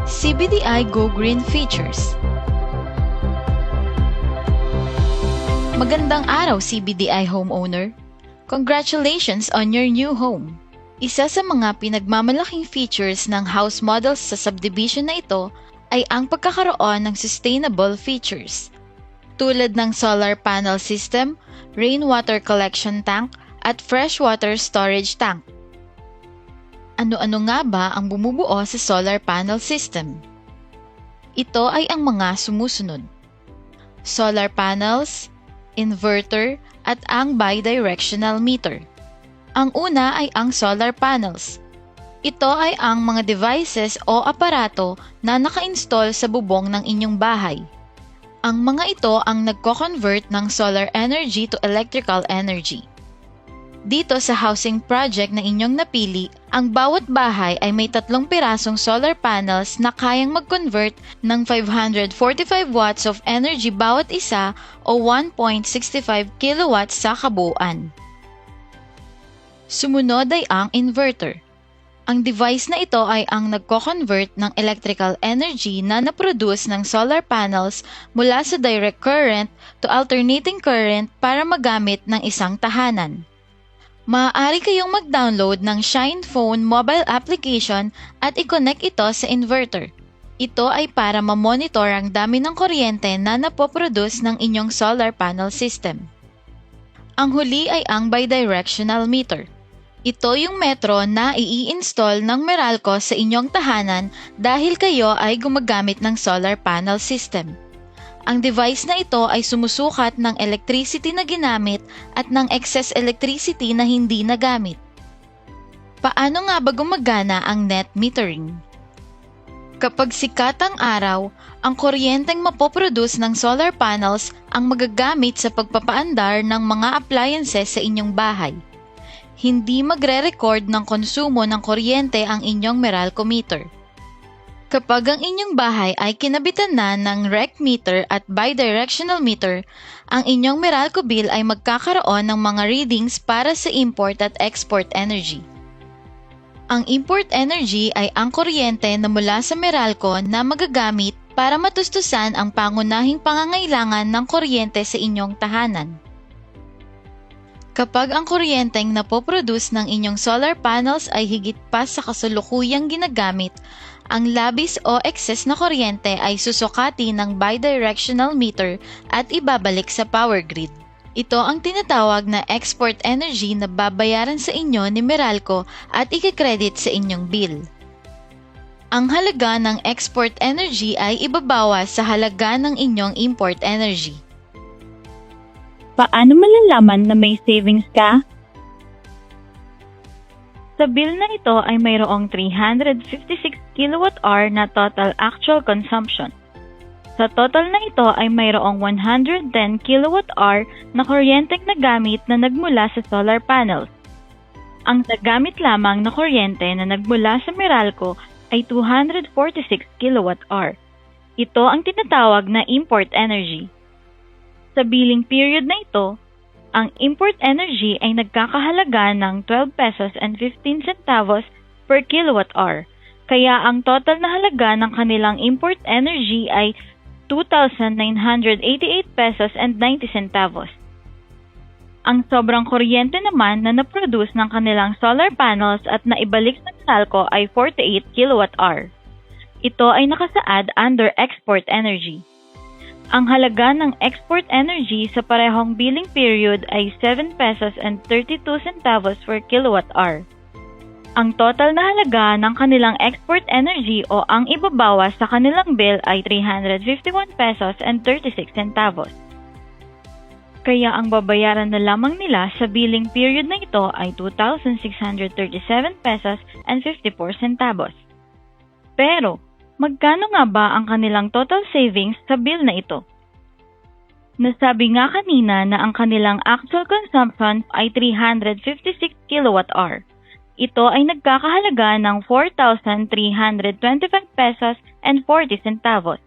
CBDI Go Green features. Magandang araw, CBDI homeowner! Congratulations on your new home! Isa sa mga pinagmamalaking features ng house models sa subdivision na ito ay ang pagkakaroon ng sustainable features, tulad ng solar panel system, rainwater collection tank, at freshwater storage tank. Ano-ano nga ba ang bumubuo sa solar panel system? Ito ay ang mga sumusunod: solar panels, inverter, at ang bidirectional meter. Ang una ay ang solar panels. Ito ay ang mga devices o aparato na naka-install sa bubong ng inyong bahay. Ang mga ito ang nagko-convert ng solar energy to electrical energy. Dito sa housing project na inyong napili, ang bawat bahay ay may 3 pirasong solar panels na kayang mag-convert ng 545 watts of energy bawat isa o 1.65 kilowatts sa kabuuan. Sumunod ay ang inverter. Ang device na ito ay ang nagko-convert ng electrical energy na naproduce ng solar panels mula sa direct current to alternating current para magamit ng isang tahanan. Maaari kayong mag-download ng Shine Phone mobile application at i-connect ito sa inverter. Ito ay para ma-monitor ang dami ng kuryente na napoproduce ng inyong solar panel system. Ang huli ay ang bidirectional meter. Ito yung metro na i-install ng Meralco sa inyong tahanan dahil kayo ay gumagamit ng solar panel system. Ang device na ito ay sumusukat ng electricity na ginamit at ng excess electricity na hindi nagamit. Paano nga ba gumagana ang net metering? Kapag sikat ang araw, ang kuryenteng mapoproduce ng solar panels ang magagamit sa pagpapaandar ng mga appliances sa inyong bahay. Hindi magre-record ng konsumo ng kuryente ang inyong Meralco meter. Kapag ang inyong bahay ay kinabitan na ng rec meter at bidirectional meter, ang inyong Meralco bill ay magkakaroon ng mga readings para sa import at export energy. Ang import energy ay ang kuryente na mula sa Meralco na magagamit para matustusan ang pangunahing pangangailangan ng kuryente sa inyong tahanan. Kapag ang kuryenteng napoproduce ng inyong solar panels ay higit pa sa kasalukuyang ginagamit, ang labis o excess na kuryente ay susukati ng bidirectional meter at ibabalik sa power grid. Ito ang tinatawag na export energy na babayaran sa inyo ni Meralco at ikikredit sa inyong bill. Ang halaga ng export energy ay ibabawas sa halaga ng inyong import energy. Paano malalaman na may savings ka? Sa bill na ito ay mayroong 356 kWh na total actual consumption. Sa total na ito ay mayroong 110 kWh na kuryenteng nagamit na nagmula sa solar panels. Ang nagamit lamang na kuryente na nagmula sa Meralco ay 246 kWh. Ito ang tinatawag na import energy. Sa billing period na ito, ang import energy ay nagkakahalaga ng 12 pesos and 15 centavos per kilowatt-hour. Kaya ang total na halaga ng kanilang import energy ay 2,988 pesos and 90 centavos. Ang sobrang kuryente naman na naproduce ng kanilang solar panels at naibalik sa Meralco ay 48 kilowatt-hour. Ito ay nakasaad under export energy. Ang halaga ng export energy sa parehong billing period ay 7 pesos and 32 centavos per kilowatt-hour. Ang total na halaga ng kanilang export energy o ang ibabawas sa kanilang bill ay 351 pesos and 36 centavos. Kaya ang babayaran na lamang nila sa billing period na ito ay 2,637 pesos and 54 centavos. Pero, magkano nga ba ang kanilang total savings sa bill na ito? Nasabi nga kanina na ang kanilang actual consumption ay 356 kWh. Ito ay nagkakahalaga ng 4,325 pesos and 40 centavos.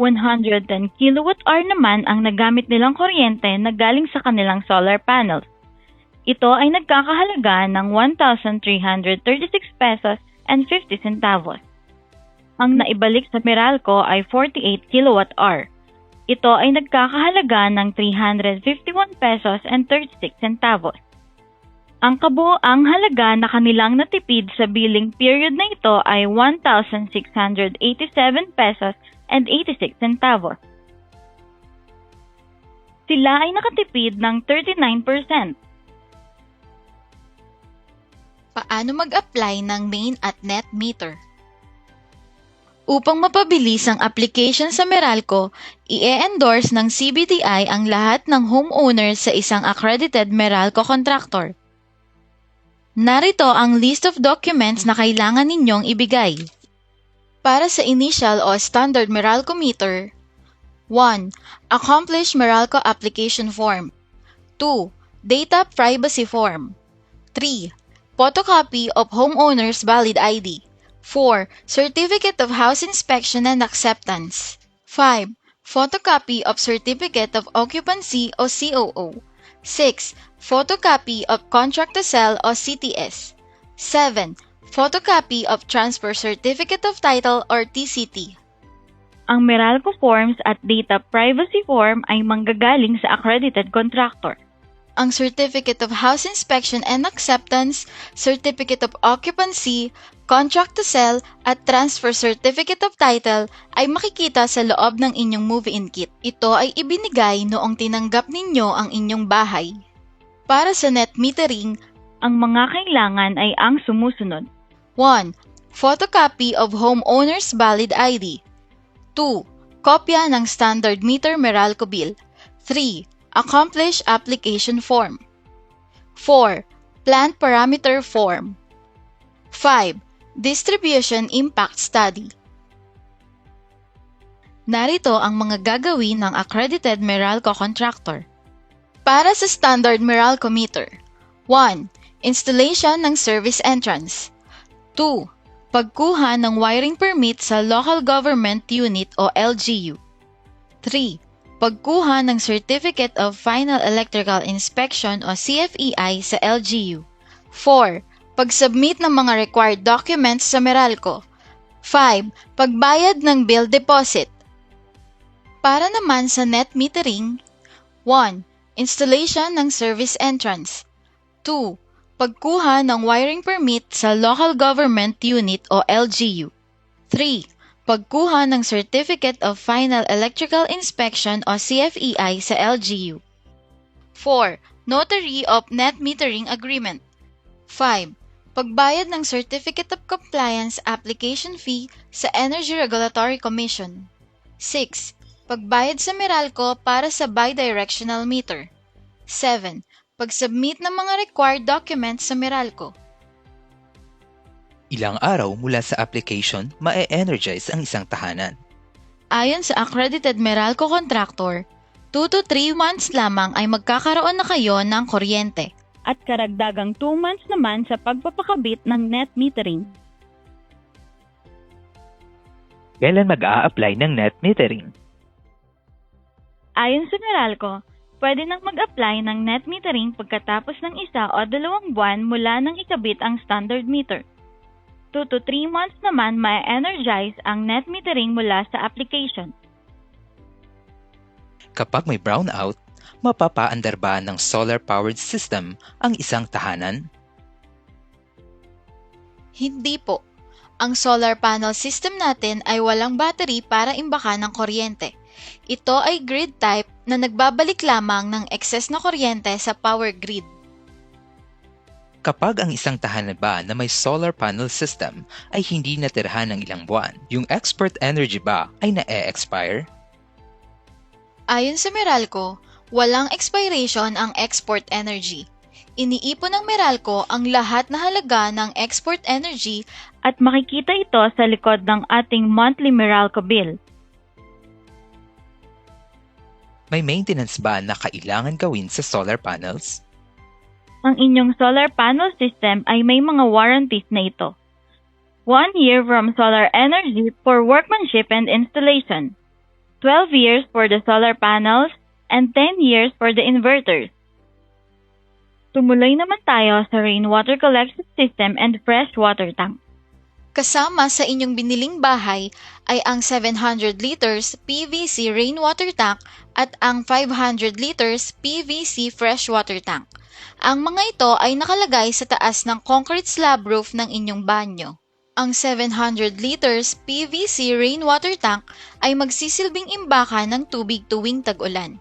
110 kWh naman ang nagamit nilang kuryente na galing sa kanilang solar panels. Ito ay nagkakahalaga ng 1,336 pesos and 50 centavos. Ang naibalik sa Meralco ay 48 kWh. Ito ay nagkakahalaga ng 351 pesos and 36 centavos. Ang kabuoang halaga na kanilang natipid sa billing period na ito ay 1,687 pesos and 86 centavos. Sila ay nakatipid ng 39%. Paano mag-apply ng main at net meter? Upang mapabilis ang application sa Meralco, i-endorse ng CBTI ang lahat ng homeowners sa isang accredited Meralco contractor. Narito ang list of documents na kailangan ninyong ibigay. Para sa initial o standard Meralco meter, 1. Accomplish Meralco application form. 2. Data privacy form. 3. Photocopy of homeowner's valid ID. 4. Certificate of House Inspection and Acceptance. 5. Photocopy of Certificate of Occupancy o COO. 6. Photocopy of Contract to Sell o CTS. 7. Photocopy of Transfer Certificate of Title or TCT. Ang Meralco Forms at Data Privacy Form ay manggagaling sa accredited contractor. Ang Certificate of House Inspection and Acceptance, Certificate of Occupancy, Contract to Sell, at Transfer Certificate of Title ay makikita sa loob ng inyong move-in kit. Ito ay ibinigay noong tinanggap ninyo ang inyong bahay. Para sa net metering, ang mga kailangan ay ang sumusunod. 1. Photocopy of homeowner's valid ID. 2. Kopya ng Standard Meter Meralco Bill. 3. Accomplish application form. 4. Plant parameter form. 5. Distribution impact study. Narito ang mga gagawin ng accredited Meralco contractor. Para sa standard Meralco meter, 1. Installation ng service entrance. 2. Pagkuha ng wiring permit sa Local Government Unit o LGU. 3. Pagkuha ng Certificate of Final Electrical Inspection o CFEI sa LGU. 4. Pag-submit ng mga required documents sa Meralco. 5. Pagbayad ng bill deposit. Para naman sa net metering, 1. Installation ng service entrance. 2. Pagkuha ng wiring permit sa Local Government Unit o LGU. 3. Pagkuha ng Certificate of Final Electrical Inspection o CFEI sa LGU. 4. Notary of Net Metering Agreement. 5. Pagbayad ng Certificate of Compliance Application Fee sa Energy Regulatory Commission. 6. Pagbayad sa Meralco para sa bidirectional meter. 7. Pag-submit ng mga required documents sa Meralco. Ilang araw mula sa application, ma-energize ang isang tahanan. Ayon sa accredited Meralco contractor, 2 to 3 months lamang ay magkakaroon na kayo ng kuryente. At karagdagang 2 months naman sa pagpapakabit ng net metering. Kailan mag-a-apply ng net metering? Ayon sa Meralco, pwede nang mag-apply ng net metering pagkatapos ng 1 o 2 buwan mula nang ikabit ang standard meter. 2 to 3 months naman ma-energize ang net metering mula sa application. Kapag may brownout, mapapaandar ba ng solar-powered system ang isang tahanan? Hindi po. Ang solar panel system natin ay walang battery para imbakan ng kuryente. Ito ay grid type na nagbabalik lamang ng excess na kuryente sa power grid. Kapag ang isang tahanan ba na may solar panel system ay hindi natirhan ng ilang buwan, yung export energy ba ay na-e-expire? Ayon sa Meralco, walang expiration ang export energy. Iniipon ng Meralco ang lahat na halaga ng export energy at makikita ito sa likod ng ating monthly Meralco bill. May maintenance ba na kailangan gawin sa solar panels? Ang inyong solar panel system ay may mga warranties na ito. 1 year from solar energy for workmanship and installation. 12 years for the solar panels and 10 years for the inverters. Tumuloy naman tayo sa rainwater collection system and fresh water tank. Kasama sa inyong biniling bahay ay ang 700 liters PVC rainwater tank at ang 500 liters PVC freshwater tank. Ang mga ito ay nakalagay sa taas ng concrete slab roof ng inyong banyo. Ang 700 liters PVC rainwater tank ay magsisilbing imbaka ng tubig tuwing tag-ulan.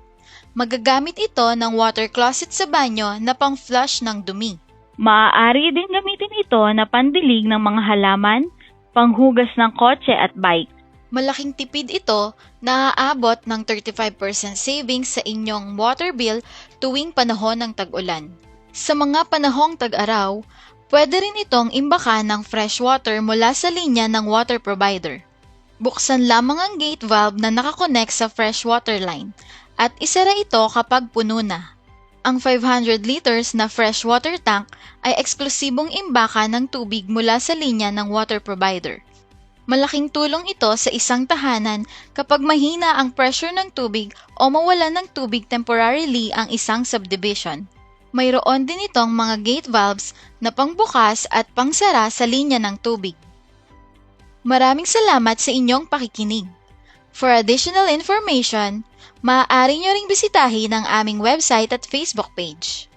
Magagamit ito ng water closet sa banyo na pang-flush ng dumi. Maaari din gamitin ito na pandilig ng mga halaman, panghugas ng kotse at bike. Malaking tipid ito na aabot ng 35% savings sa inyong water bill tuwing panahon ng tag-ulan. Sa mga panahong tag-araw, pwede rin itong imbaka ng fresh water mula sa linya ng water provider. Buksan lamang ang gate valve na nakakonect sa fresh water line at isara ito kapag puno na. Ang 500 liters na fresh water tank ay eksklusibong imbaka ng tubig mula sa linya ng water provider. Malaking tulong ito sa isang tahanan kapag mahina ang pressure ng tubig o mawalan ng tubig temporarily ang isang subdivision. Mayroon din itong mga gate valves na pangbukas at pangsara sa linya ng tubig. Maraming salamat sa inyong pakikinig. For additional information, maaari nyo ring bisitahin ang aming website at Facebook page.